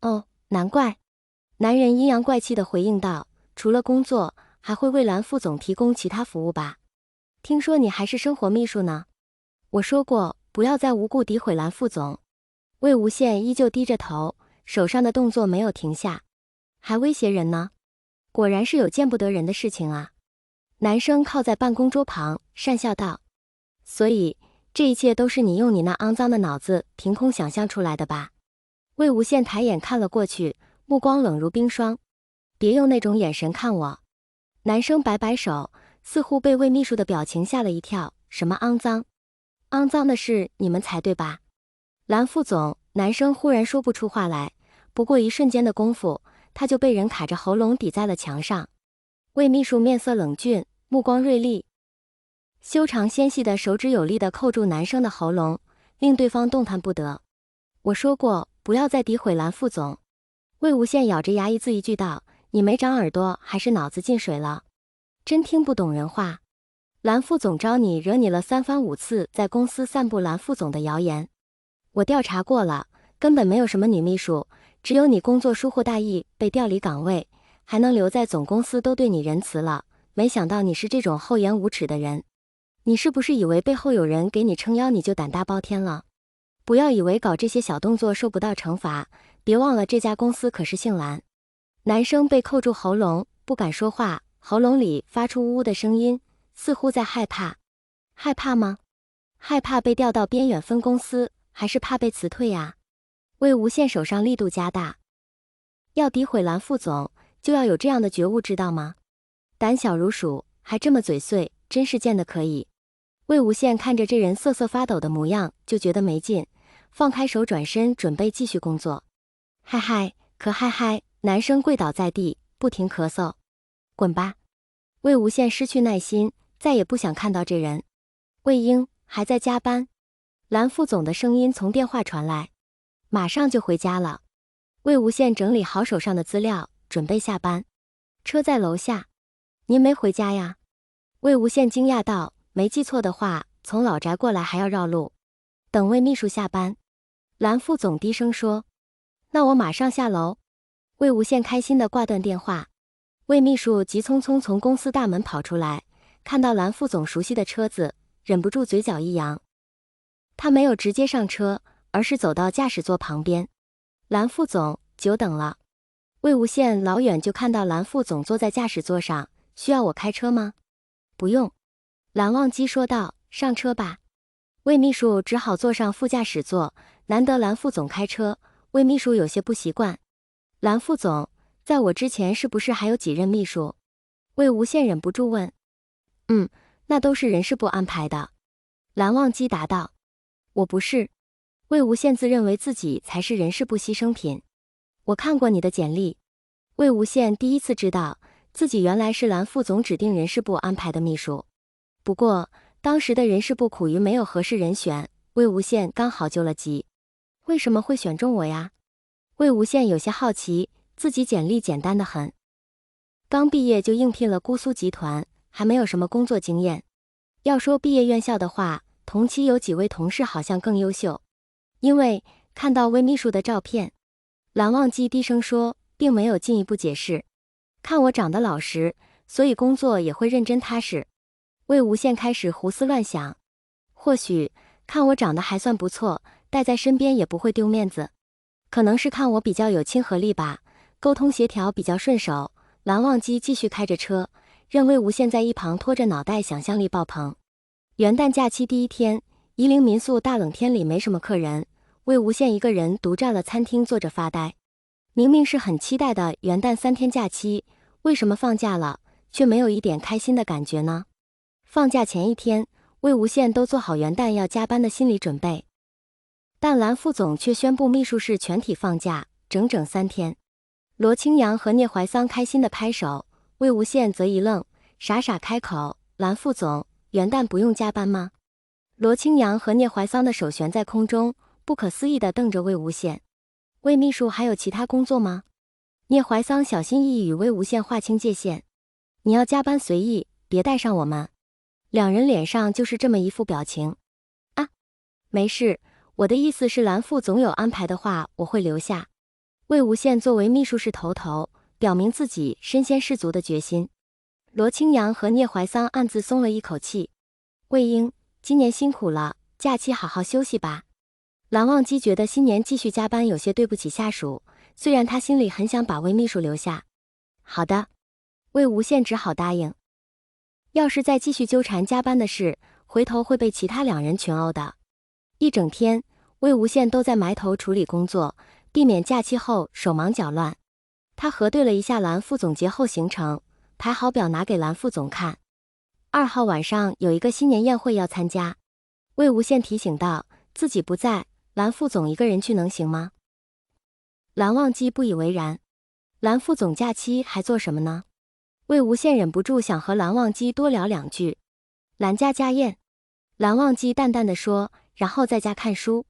哦，难怪。男人阴阳怪气地回应道，除了工作，还会为蓝副总提供其他服务吧？听说你还是生活秘书呢？我说过，不要再无故诋毁蓝副总。魏无羡依旧低着头，手上的动作没有停下。还威胁人呢？果然是有见不得人的事情啊。男生靠在办公桌旁，讪笑道。所以，这一切都是你用你那肮脏的脑子凭空想象出来的吧？魏无羡抬眼看了过去，目光冷如冰霜。别用那种眼神看我。男生摆摆手，似乎被魏秘书的表情吓了一跳。什么肮脏？肮脏的是你们才对吧？蓝副总，男生忽然说不出话来，不过一瞬间的功夫，他就被人卡着喉咙抵在了墙上。魏秘书面色冷峻，目光锐利，修长纤细的手指有力地扣住男生的喉咙，令对方动弹不得。我说过，不要再诋毁蓝副总。魏无羡咬着牙一字一句道，你没长耳朵还是脑子进水了？真听不懂人话。蓝副总招你惹你了3番5次，在公司散布蓝副总的谣言。我调查过了，根本没有什么女秘书，只有你工作疏忽大意被调离岗位，还能留在总公司都对你仁慈了。没想到你是这种厚颜无耻的人。你是不是以为背后有人给你撑腰你就胆大包天了？不要以为搞这些小动作受不到惩罚，别忘了这家公司可是姓蓝。男生被扣住喉咙，不敢说话，喉咙里发出呜呜的声音，似乎在害怕。害怕吗？害怕被调到边远分公司，还是怕被辞退呀？魏无羡手上力度加大。要诋毁蓝副总，就要有这样的觉悟，知道吗？胆小如鼠，还这么嘴碎，真是贱得可以。魏无羡看着这人瑟瑟发抖的模样，就觉得没劲，放开手转身准备继续工作。嗨嗨，可嗨嗨！男生跪倒在地，不停咳嗽。滚吧！魏无羡失去耐心，再也不想看到这人。魏婴还在加班？蓝副总的声音从电话传来。马上就回家了。魏无羡整理好手上的资料，准备下班。车在楼下。您没回家呀？魏无羡惊讶道，没记错的话，从老宅过来还要绕路。等魏秘书下班。蓝副总低声说。那我马上下楼。魏无羡开心地挂断电话。魏秘书急匆匆从公司大门跑出来，看到蓝副总熟悉的车子，忍不住嘴角一扬。他没有直接上车，而是走到驾驶座旁边。蓝副总，久等了。魏无羡老远就看到蓝副总坐在驾驶座上，需要我开车吗？不用。蓝忘机说道，上车吧。魏秘书只好坐上副驾驶座，难得蓝副总开车，魏秘书有些不习惯。蓝副总，在我之前是不是还有几任秘书？魏无羡忍不住问。那都是人事部安排的。蓝忘机答道。我不是。魏无羡自认为自己才是人事部牺牲品。我看过你的简历。魏无羡第一次知道自己原来是蓝副总指定人事部安排的秘书。不过当时的人事部苦于没有合适人选，魏无羡刚好救了急。为什么会选中我呀？魏无羡有些好奇，自己简历简单得很。刚毕业就应聘了姑苏集团，还没有什么工作经验。要说毕业院校的话，同期有几位同事好像更优秀。因为看到魏秘书的照片。蓝忘机低声说，并没有进一步解释。看我长得老实，所以工作也会认真踏实。魏无羡开始胡思乱想，或许看我长得还算不错，带在身边也不会丢面子。可能是看我比较有亲和力吧，沟通协调比较顺手。蓝忘机继续开着车，任魏无羡在一旁拖着脑袋想象力爆棚。元旦假期第一天，夷陵民宿大冷天里没什么客人，魏无羡一个人独占了餐厅坐着发呆。明明是很期待的元旦3天假期，为什么放假了，却没有一点开心的感觉呢？放假前一天，魏无羡都做好元旦要加班的心理准备。但蓝副总却宣布秘书室全体放假，整整3天。罗清扬和聂怀桑开心地拍手，魏无羡则一愣，傻傻开口，蓝副总，元旦不用加班吗？罗清扬和聂怀桑的手悬在空中，不可思议地瞪着魏无羡。魏秘书还有其他工作吗？聂怀桑小心翼翼与魏无羡划清界限。你要加班随意，别带上我们。两人脸上就是这么一副表情。啊，没事，我的意思是蓝副总有安排的话，我会留下。魏无羡作为秘书室头头，表明自己身先士卒的决心。罗清扬和聂怀桑暗自松了一口气。魏婴，今年辛苦了，假期好好休息吧。蓝忘机觉得新年继续加班有些对不起下属，虽然他心里很想把魏秘书留下。好的，魏无羡只好答应。要是再继续纠缠加班的事，回头会被其他2人群殴的。一整天，魏无羡都在埋头处理工作，避免假期后手忙脚乱。他核对了一下蓝副总结后行程，排好表拿给蓝副总看。2号晚上有一个新年宴会要参加，魏无羡提醒道，自己不在，蓝副总一个人去能行吗？蓝忘机不以为然，蓝副总假期还做什么呢？魏无羡忍不住想和蓝忘机多聊2句。蓝家家宴，蓝忘机淡淡的说，然后在家看书。